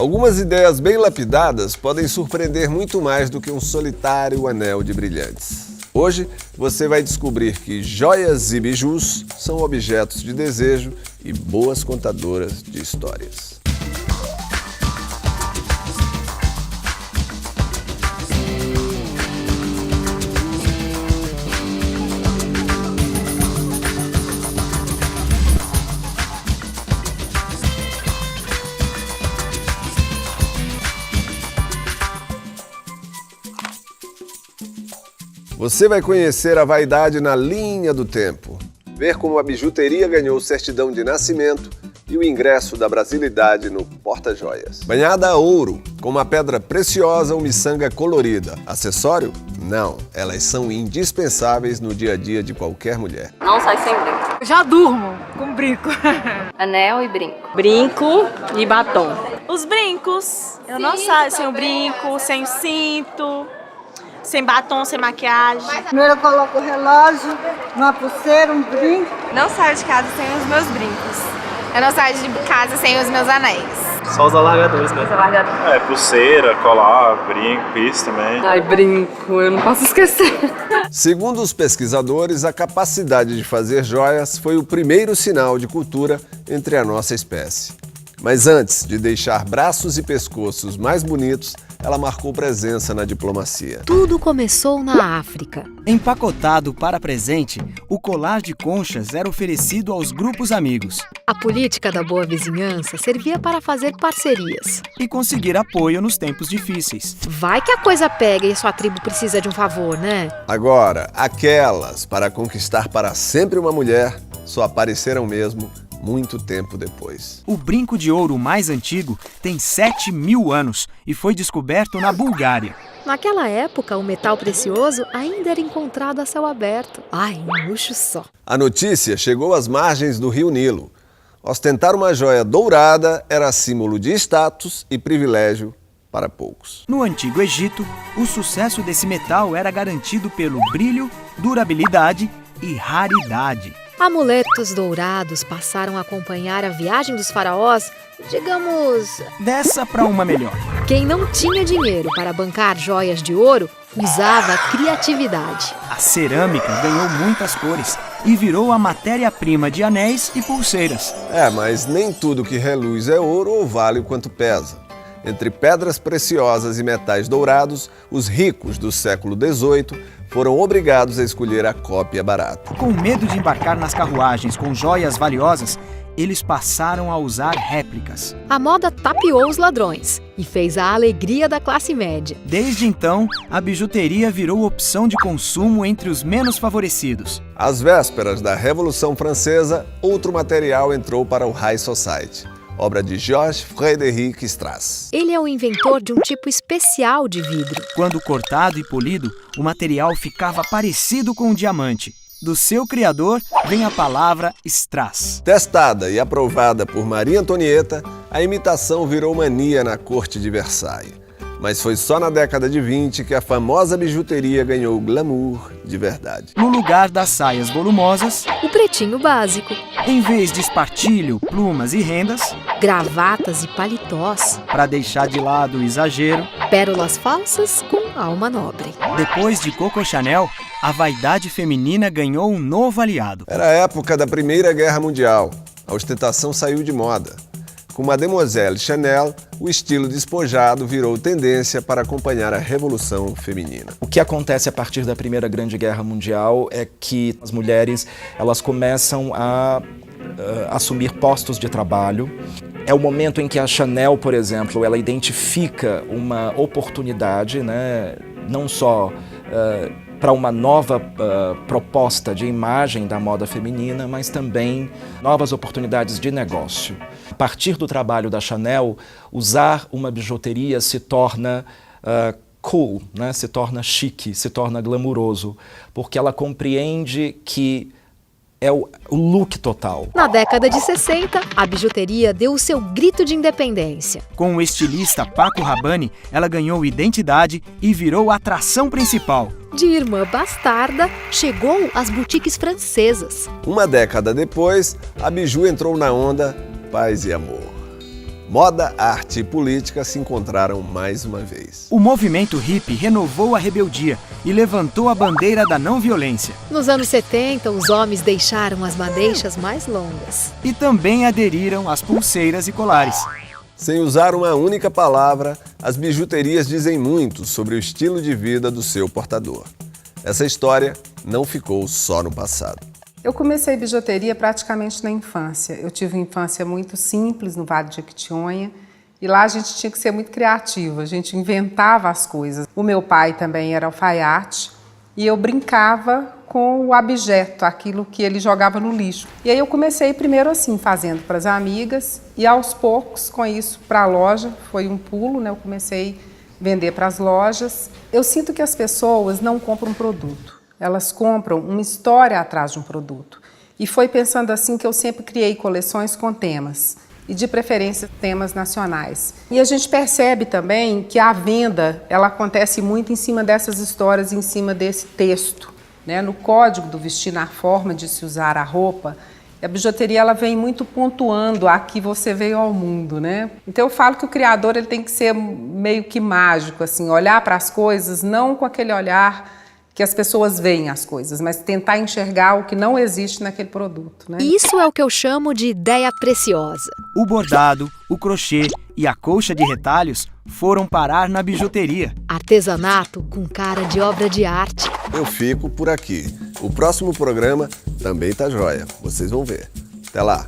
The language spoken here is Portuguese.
Algumas ideias bem lapidadas podem surpreender muito mais do que um solitário anel de brilhantes. Hoje você vai descobrir que joias e bijus são objetos de desejo e boas contadoras de histórias. Você vai conhecer a vaidade na linha do tempo, ver como a bijuteria ganhou certidão de nascimento e o ingresso da brasilidade no porta-joias. Banhada a ouro, com uma pedra preciosa ou miçanga colorida. Acessório? Não, elas são indispensáveis no dia a dia de qualquer mulher. Não sai sem brinco. Já durmo com brinco. Anel e brinco. Brinco e batom. Os brincos. Eu não saio sem o brinco, sem o cinto. Sem batom, sem maquiagem. Primeiro eu coloco o relógio, uma pulseira, um brinco. Não saio de casa sem os meus brincos. Eu não saio de casa sem os meus anéis. Só os alargadores, né? Pulseira, colar, brinco, piercing também. Ai, brinco, eu não posso esquecer. Segundo os pesquisadores, a capacidade de fazer joias foi o primeiro sinal de cultura entre a nossa espécie. Mas antes de deixar braços e pescoços mais bonitos, ela marcou presença na diplomacia. Tudo começou na África. Empacotado para presente, o colar de conchas era oferecido aos grupos amigos. A política da boa vizinhança servia para fazer parcerias. E conseguir apoio nos tempos difíceis. Vai que a coisa pega e sua tribo precisa de um favor, né? Agora, aquelas para conquistar para sempre uma mulher só apareceram mesmo muito tempo depois. O brinco de ouro mais antigo tem 7.000 anos e foi descoberto na Bulgária. Naquela época, o metal precioso ainda era encontrado a céu aberto. Ai, um luxo só. A notícia chegou às margens do Rio Nilo. Ostentar uma joia dourada era símbolo de status e privilégio para poucos. No Antigo Egito, o sucesso desse metal era garantido pelo brilho, durabilidade e raridade. Amuletos dourados passaram a acompanhar a viagem dos faraós, digamos... Dessa para uma melhor. Quem não tinha dinheiro para bancar joias de ouro, usava criatividade. A cerâmica ganhou muitas cores e virou a matéria-prima de anéis e pulseiras. Mas nem tudo que reluz é ouro ou vale o quanto pesa. Entre pedras preciosas e metais dourados, os ricos do século XVIII foram obrigados a escolher a cópia barata. Com medo de embarcar nas carruagens com joias valiosas, eles passaram a usar réplicas. A moda tapeou os ladrões e fez a alegria da classe média. Desde então, a bijuteria virou opção de consumo entre os menos favorecidos. Às vésperas da Revolução Francesa, outro material entrou para o High Society. Obra de Georges Frédéric Strass. Ele é o inventor de um tipo especial de vidro. Quando cortado e polido, o material ficava parecido com um diamante. Do seu criador vem a palavra Strass. Testada e aprovada por Maria Antonieta, a imitação virou mania na corte de Versailles. Mas foi só na década de 20 que a famosa bijuteria ganhou glamour de verdade. No lugar das saias volumosas, o pretinho básico. Em vez de espartilho, plumas e rendas, gravatas e paletós. Para deixar de lado o exagero, pérolas falsas com alma nobre. Depois de Coco Chanel, a vaidade feminina ganhou um novo aliado. Era a época da Primeira Guerra Mundial. A ostentação saiu de moda. Com Mademoiselle Chanel, o estilo despojado virou tendência para acompanhar a Revolução Feminina. O que acontece a partir da Primeira Grande Guerra Mundial é que as mulheres elas começam a assumir postos de trabalho. É o momento em que a Chanel, por exemplo, ela identifica uma oportunidade, né, não só para uma nova proposta de imagem da moda feminina, mas também novas oportunidades de negócio. A partir do trabalho da Chanel, usar uma bijuteria se torna cool, né? Se torna chique, se torna glamuroso, porque ela compreende que é o look total. Na década de 60, a bijuteria deu o seu grito de independência. Com o estilista Paco Rabanne, ela ganhou identidade e virou a atração principal. De irmã bastarda, chegou às boutiques francesas. Uma década depois, a biju entrou na onda Paz e Amor. Moda, arte e política se encontraram mais uma vez. O movimento hippie renovou a rebeldia e levantou a bandeira da não violência. Nos anos 70, os homens deixaram as madeixas mais longas. E também aderiram às pulseiras e colares. Sem usar uma única palavra, as bijuterias dizem muito sobre o estilo de vida do seu portador. Essa história não ficou só no passado. Eu comecei bijuteria praticamente na infância. Eu tive uma infância muito simples no Vale de Jequitinhonha e lá a gente tinha que ser muito criativa, a gente inventava as coisas. O meu pai também era alfaiate e eu brincava com o objeto, aquilo que ele jogava no lixo. E aí eu comecei primeiro assim, fazendo para as amigas e aos poucos com isso para a loja, foi um pulo, né? Eu comecei a vender para as lojas. Eu sinto que as pessoas não compram produto. Elas compram uma história atrás de um produto. E foi pensando assim que eu sempre criei coleções com temas, e de preferência temas nacionais. E a gente percebe também que a venda ela acontece muito em cima dessas histórias, em cima desse texto. Né? No código do vestir, na forma de se usar a roupa, a bijuteria ela vem muito pontuando a que você veio ao mundo. Né? Então eu falo que o criador ele tem que ser meio que mágico, assim, olhar para as coisas não com aquele olhar que as pessoas veem as coisas, mas tentar enxergar o que não existe naquele produto. Né? Isso é o que eu chamo de ideia preciosa. O bordado, o crochê e a colcha de retalhos foram parar na bijuteria. Artesanato com cara de obra de arte. Eu fico por aqui. O próximo programa também tá jóia. Vocês vão ver. Até lá!